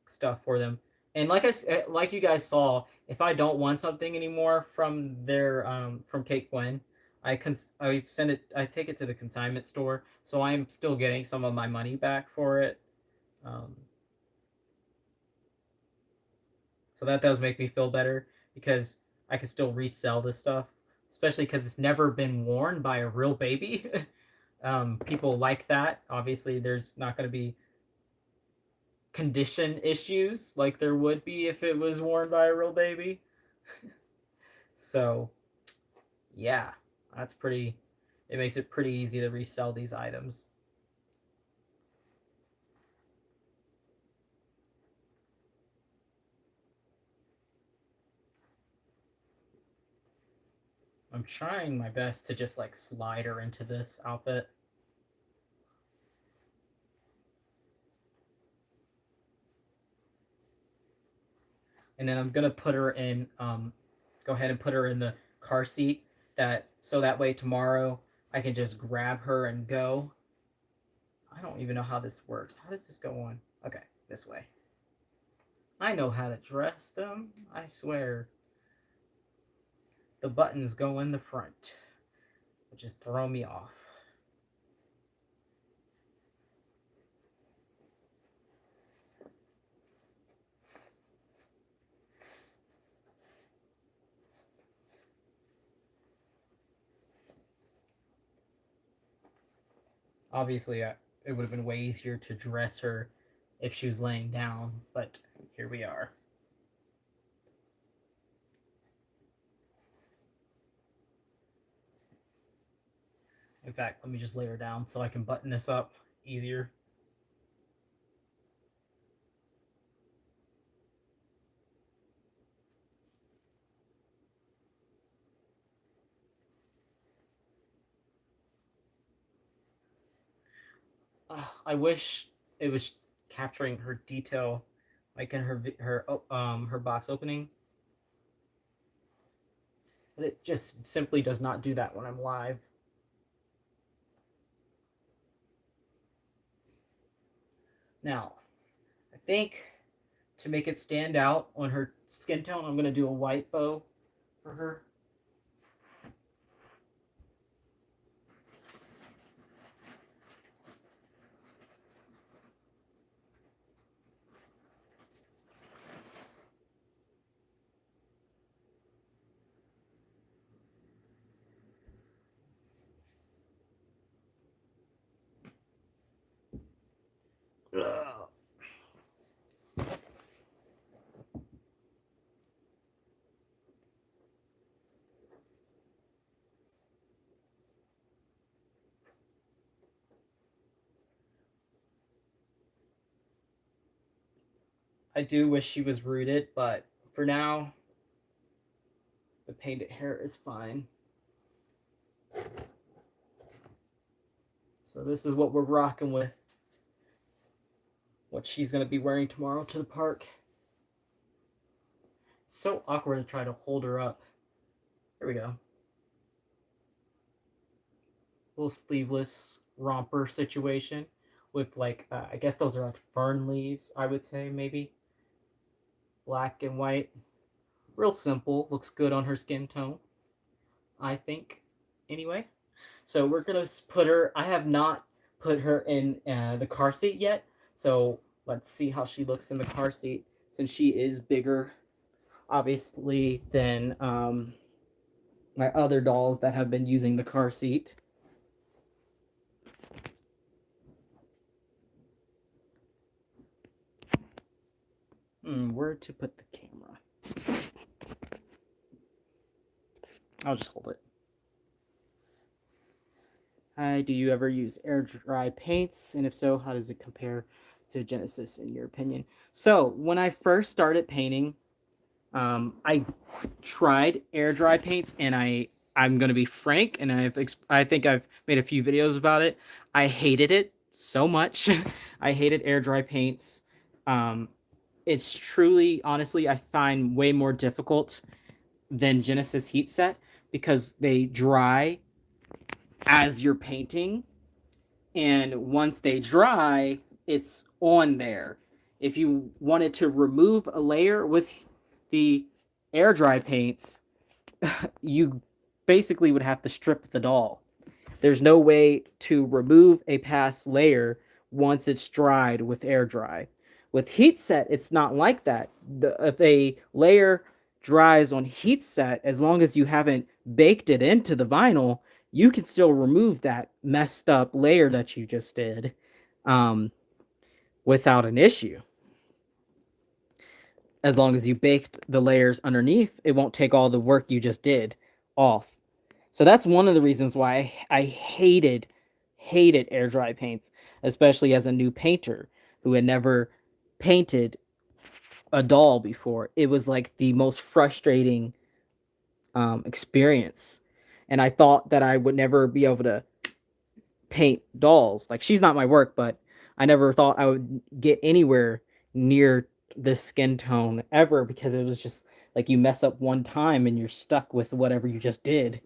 stuff for them. And like you guys saw, if I don't want something anymore from their from Kate Gwen, I take it to the consignment store, so I'm still getting some of my money back for it. Um, so that does make me feel better because I can still resell this stuff, especially because it's never been worn by a real baby. People like that. Obviously, there's not going to be condition issues like there would be if it was worn by a real baby. So, yeah, that's pretty. It makes it pretty easy to resell these items. I'm trying my best to just like slide her into this outfit. And then I'm gonna put her in. Go ahead and put her in the car seat. That way tomorrow I can just grab her and go. I don't even know how this works. How does this go on? Okay, this way. I know how to dress them. I swear. The buttons go in the front, which is throw me off. Obviously, it would have been way easier to dress her if she was laying down, but here we are. In fact, let me just lay her down so I can button this up easier. I wish it was capturing her detail, like in her box opening, but it just simply does not do that when I'm live. Now, I think to make it stand out on her skin tone, I'm gonna do a white bow for her. Ugh. I do wish she was rooted, but for now, the painted hair is fine. So this is what we're rocking with. What she's gonna be wearing tomorrow to the park. So awkward to try to hold her up. Here we go. Little sleeveless romper situation with like I guess those are like fern leaves. I would say maybe black and white. Real simple. Looks good on her skin tone. I think. Anyway. So we're gonna put her. I have not put her in the car seat yet. So let's see how she looks in the car seat since she is bigger, obviously, than my other dolls that have been using the car seat. Where to put the camera? I'll just hold it. Hi, do you ever use air dry paints? And if so, how does it compare to Genesis in your opinion? So when I first started painting, I tried air dry paints, and I'm gonna be frank, and I think I've made a few videos about it. I hated it so much. I hated air dry paints. It's truly, honestly, I find way more difficult than Genesis heat set because they dry as you're painting, and once they dry, it's on there. If you wanted to remove a layer with the air dry paints, you basically would have to strip the doll. There's no way to remove a past layer once it's dried with air dry. With heat set, it's not like that. If a layer dries on heat set, as long as you haven't baked it into the vinyl, you can still remove that messed up layer that you just did without an issue. As long as you baked the layers underneath, it won't take all the work you just did off. So that's one of the reasons why I hated air dry paints, especially as a new painter who had never painted a doll before. It was like the most frustrating experience, and I thought that I would never be able to paint dolls. Like, she's not my work, but I never thought I would get anywhere near this skin tone ever, because it was just like you mess up one time and you're stuck with whatever you just did.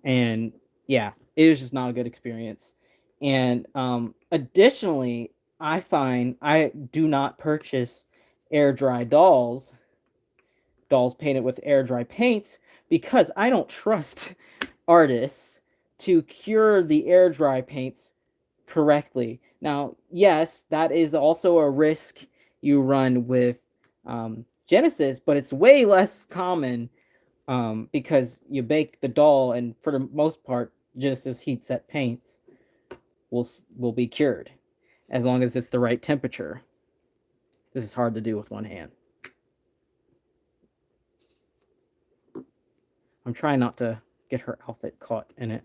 And yeah, it was just not a good experience. And additionally, I find I do not purchase air dry dolls painted with air dry paints, because I don't trust artists to cure the air dry paints correctly. Now, yes, that is also a risk you run with Genesis, but it's way less common because you bake the doll, and for the most part, Genesis heat set paints will be cured as long as it's the right temperature. This is hard to do with one hand. I'm trying not to get her outfit caught in it.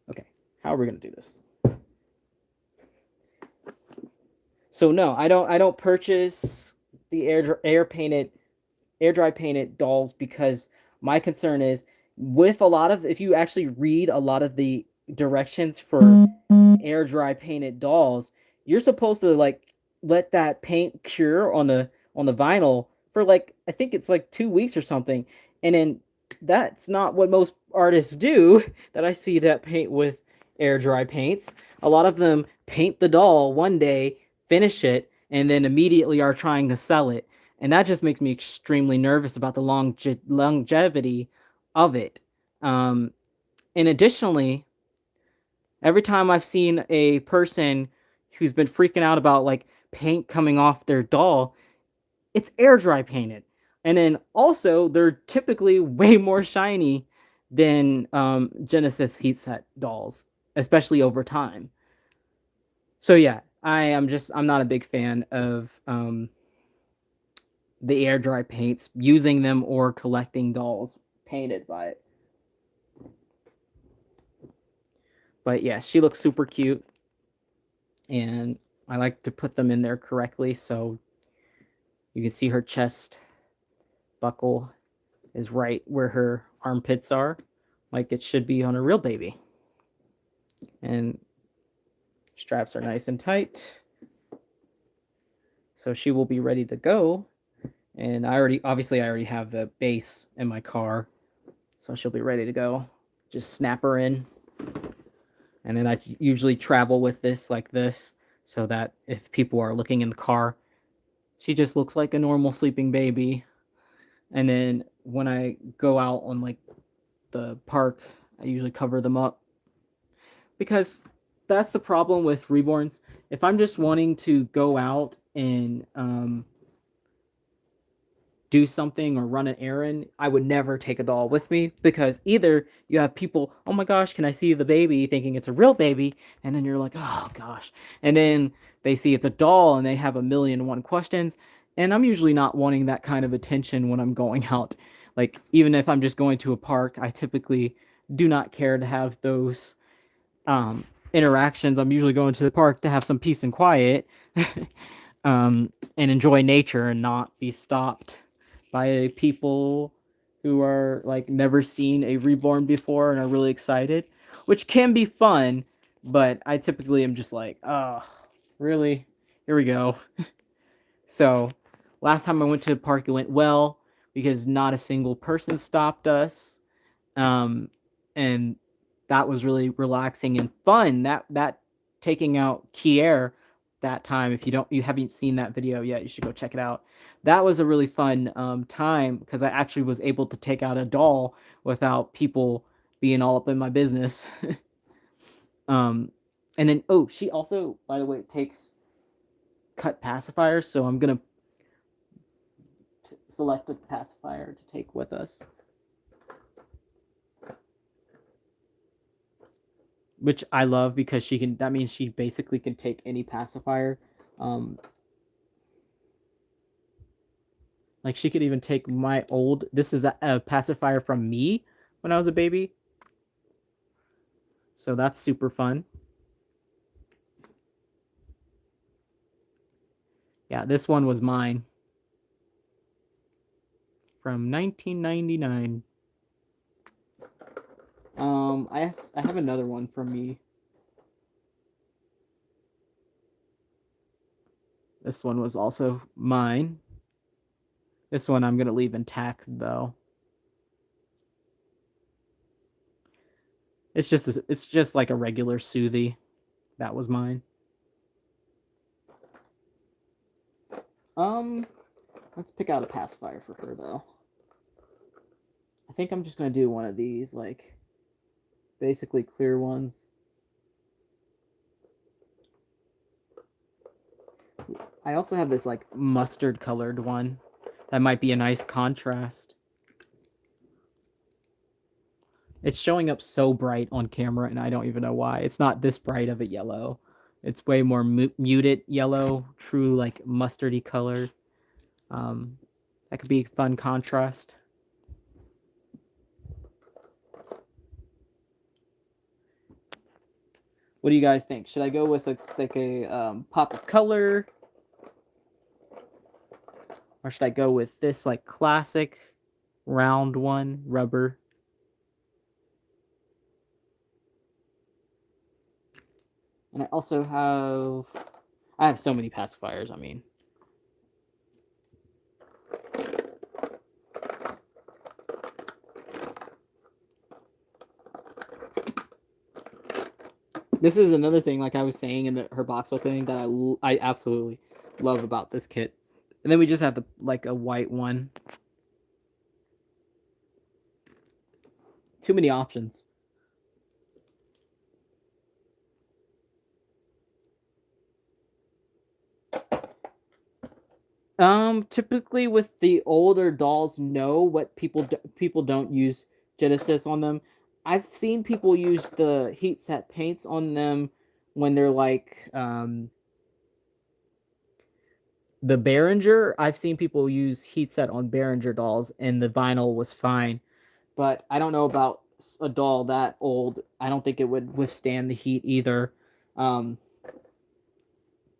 Okay. How are we gonna do this? So no, I don't purchase the air dry painted dolls, because my concern is, with a lot of, if you actually read a lot of the directions for air dry painted dolls, you're supposed to like let that paint cure on the vinyl for like, I think it's like 2 weeks or something, and then that's not what most artists do that I see that paint with air dry paints. A lot of them paint the doll one day, finish it, and then immediately are trying to sell it. And that just makes me extremely nervous about the longevity of it. And additionally, every time I've seen a person who's been freaking out about like paint coming off their doll, it's air dry painted. And then also, they're typically way more shiny than Genesis heat set dolls. especially over time. So yeah, I'm not a big fan of the air dry paints, using them or collecting dolls painted by it. But yeah, she looks super cute, and I like to put them in there correctly so you can see her chest buckle is right where her armpits are, like it should be on a real baby. And straps are nice and tight, so she will be ready to go. And I already have the base in my car, so she'll be ready to go. Just snap her in, and then I usually travel with this like this, so that if people are looking in the car, she just looks like a normal sleeping baby. And then when I go out on like the park, I usually cover them up, because that's the problem with reborns. If I'm just wanting to go out and do something or run an errand, I would never take a doll with me, because either you have people, oh my gosh, can I see the baby, thinking it's a real baby, and then you're like, oh gosh, and then they see it's a doll and they have a million and one questions, and I'm usually not wanting that kind of attention when I'm going out. Like, even if I'm just going to a park, I typically do not care to have those interactions. I'm usually going to the park to have some peace and quiet, and enjoy nature and not be stopped by people who are like never seen a reborn before and are really excited, which can be fun, but I typically am just like, oh, really? Here we go. So, last time I went to the park, it went well because not a single person stopped us. And that was really relaxing and fun. That taking out Kier that time, if you haven't seen that video yet, you should go check it out. That was a really fun time, because I actually was able to take out a doll without people being all up in my business. um, and then, oh, she also, by the way, takes cut pacifiers, so I'm gonna select a pacifier to take with us, which I love, because she can. That means she basically can take any pacifier. Um, like, she could even take my old. This is a pacifier from me when I was a baby, so that's super fun. Yeah, this one was mine from 1999. I have another one from me. This one was also mine. This one I'm gonna leave intact though. It's just like a regular Soothie. That was mine. Um, let's pick out a pacifier for her though. I think I'm just gonna do one of these, like, basically clear ones. I also have this like mustard colored one that might be a nice contrast. It's showing up so bright on camera, and I don't even know why. It's not this bright of a yellow. It's way more muted yellow, true like mustardy color. That could be a fun contrast. What do you guys think? Should I go with a pop of color, or should I go with this like classic round one, rubber? And I have so many pacifiers. I mean, this is another thing, like I was saying in her box opening, that I absolutely love about this kit. And then we just have a white one. Too many options. Typically with the older dolls, no, what people don't use Genesis on them. I've seen people use the heat set paints on them when they're like the Behringer. I've seen people use heat set on Behringer dolls, and the vinyl was fine. But I don't know about a doll that old. I don't think it would withstand the heat either. Um,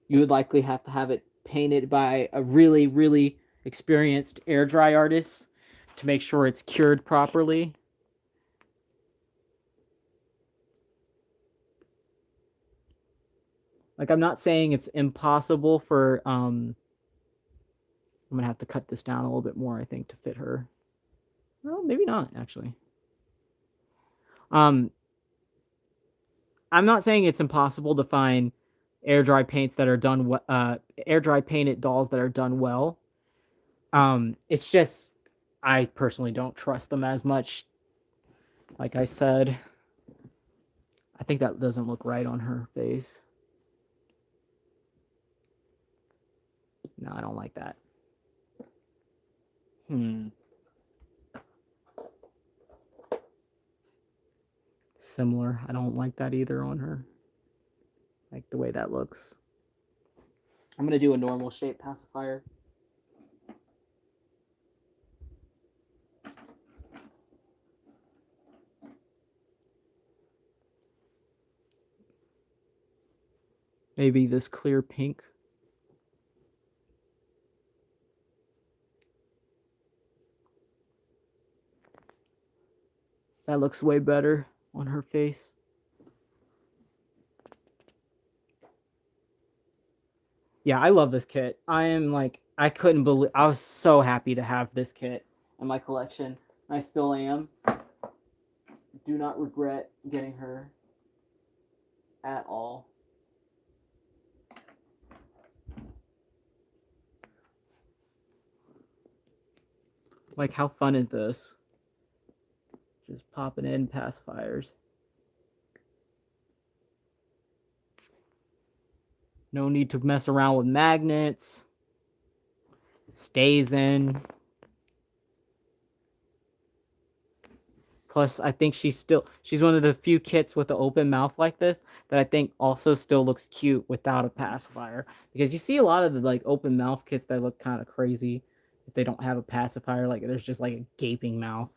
you would likely have to have it painted by a really, really experienced air dry artist to make sure it's cured properly. Like, I'm not saying it's impossible for I'm gonna have to cut this down a little bit more, I think, to fit her. Well, maybe not actually. Um, I'm not saying it's impossible to find air dry paints that are done air dry painted dolls that are done well. It's just I personally don't trust them as much. Like I said, I think that doesn't look right on her face. No, I don't like that. Similar. I don't like that either on her. Like the way that looks. I'm gonna do a normal shape pacifier. Maybe this clear pink. That looks way better on her face. Yeah, I love this kit. I couldn't believe, I was so happy to have this kit in my collection. I still am. Do not regret getting her at all. Like, how fun is this? Just popping in pacifiers. No need to mess around with magnets. Stays in. Plus, I think she's one of the few kits with an open mouth like this that I think also still looks cute without a pacifier. Because you see a lot of the like open mouth kits that look kind of crazy if they don't have a pacifier. Like there's just like a gaping mouth.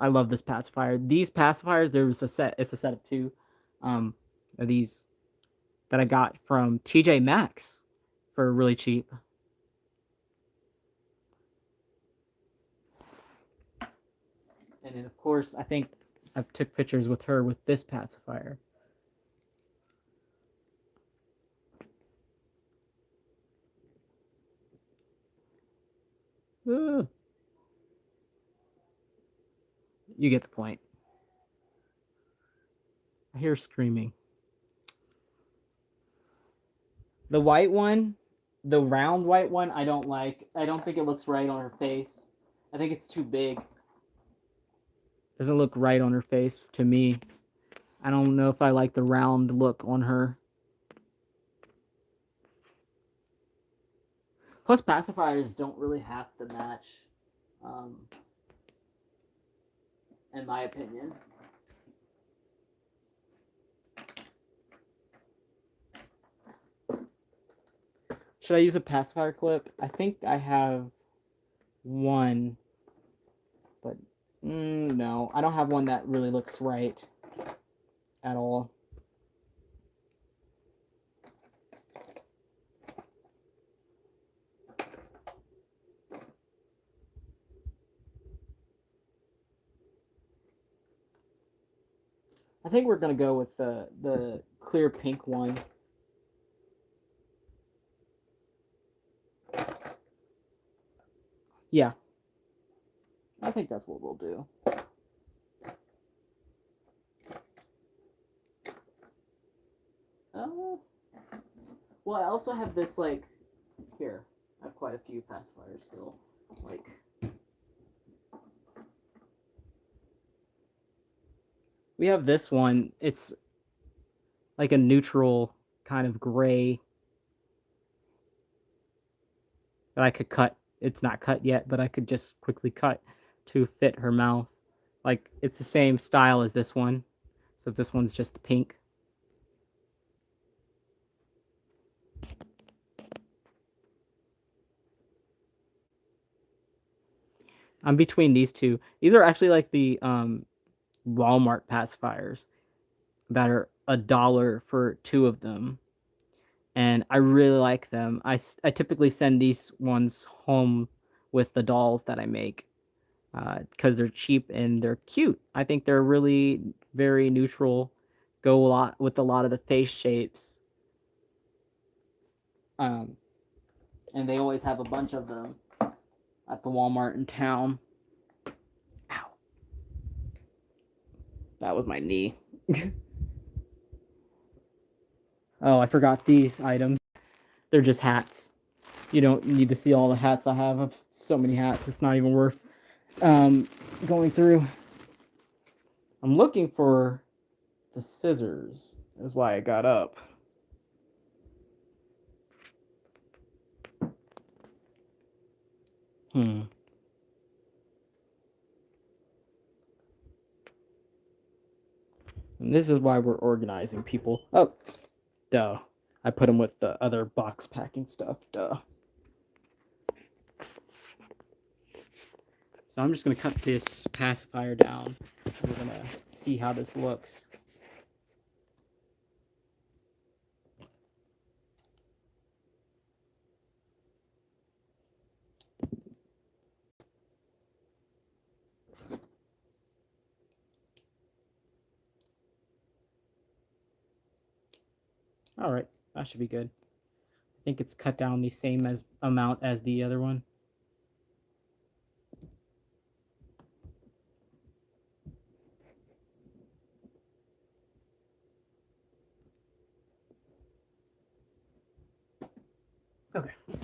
I love this pacifier. These pacifiers, it's a set of two. Of these that I got from TJ Maxx for really cheap. And then of course I think I've took pictures with her with this pacifier. You get the point. I hear screaming. The white one, the round white one, I don't like. I don't think it looks right on her face. I think it's too big. Doesn't look right on her face to me. I don't know if I like the round look on her. Plus, pacifiers don't really have to match, in my opinion. Should I use a pacifier clip? I think I have one, but no, I don't have one that really looks right at all. I think we're gonna go with the clear pink one. Yeah, I think that's what we'll do. Well, I also have this like here. I have quite a few pacifiers still. Like we have this one. It's like a neutral kind of gray that I could cut. It's not cut yet, but I could just quickly cut to fit her mouth. Like, it's the same style as this one, so this one's just pink. I'm between these two. These are actually like the Walmart pacifiers that are $1 for 2 of them, and I really like them. I typically send these ones home with the dolls that I make because they're cheap and they're cute. I think they're really very neutral, go a lot with a lot of the face shapes, um, and they always have a bunch of them at the Walmart in town. Ow. That was my knee. Oh, I forgot these items. They're just hats. You don't need to see all the hats I have. I have so many hats, it's not even worth going through. I'm looking for the scissors. That's why I got up. And this is why we're organizing, people. Oh, duh. I put them with the other box packing stuff. Duh. So I'm just going to cut this pacifier down. We're going to see how this looks. All right, that should be good. I think it's cut down the same amount as the other one. Okay. I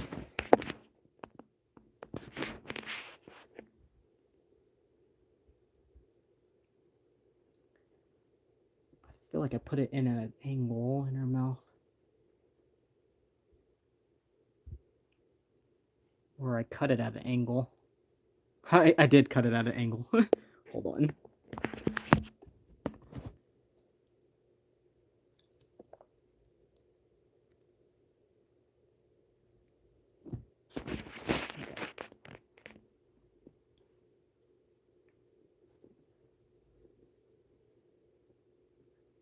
feel like I put it in at an angle in her mouth. Or I cut it at an angle. I did cut it at an angle. Hold on.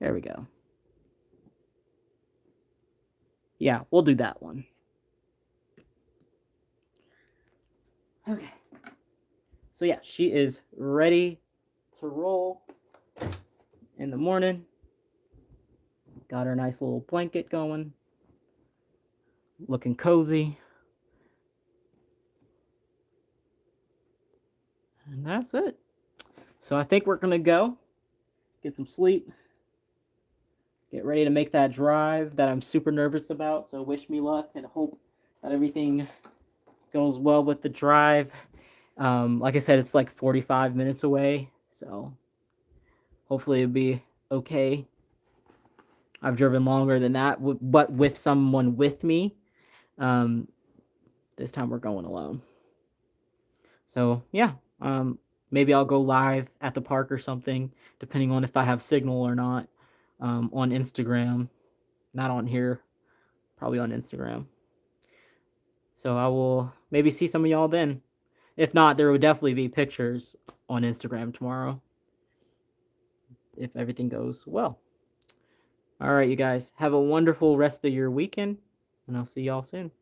There we go. Yeah, we'll do that one. Okay. So yeah, she is ready to roll in the morning. Got her nice little blanket going. Looking cozy. And that's it. So I think we're going to go get some sleep. Get ready to make that drive that I'm super nervous about. So wish me luck and hope that everything goes well with the drive. Like I said, it's like 45 minutes away. So hopefully it'll be okay. I've driven longer than that, but with someone with me. This time we're going alone. So yeah, maybe I'll go live at the park or something, depending on if I have signal or not, on Instagram. Not on here, probably on Instagram. So I will maybe see some of y'all then. If not, there will definitely be pictures on Instagram tomorrow, if everything goes well. All right, you guys, have a wonderful rest of your weekend, and I'll see y'all soon.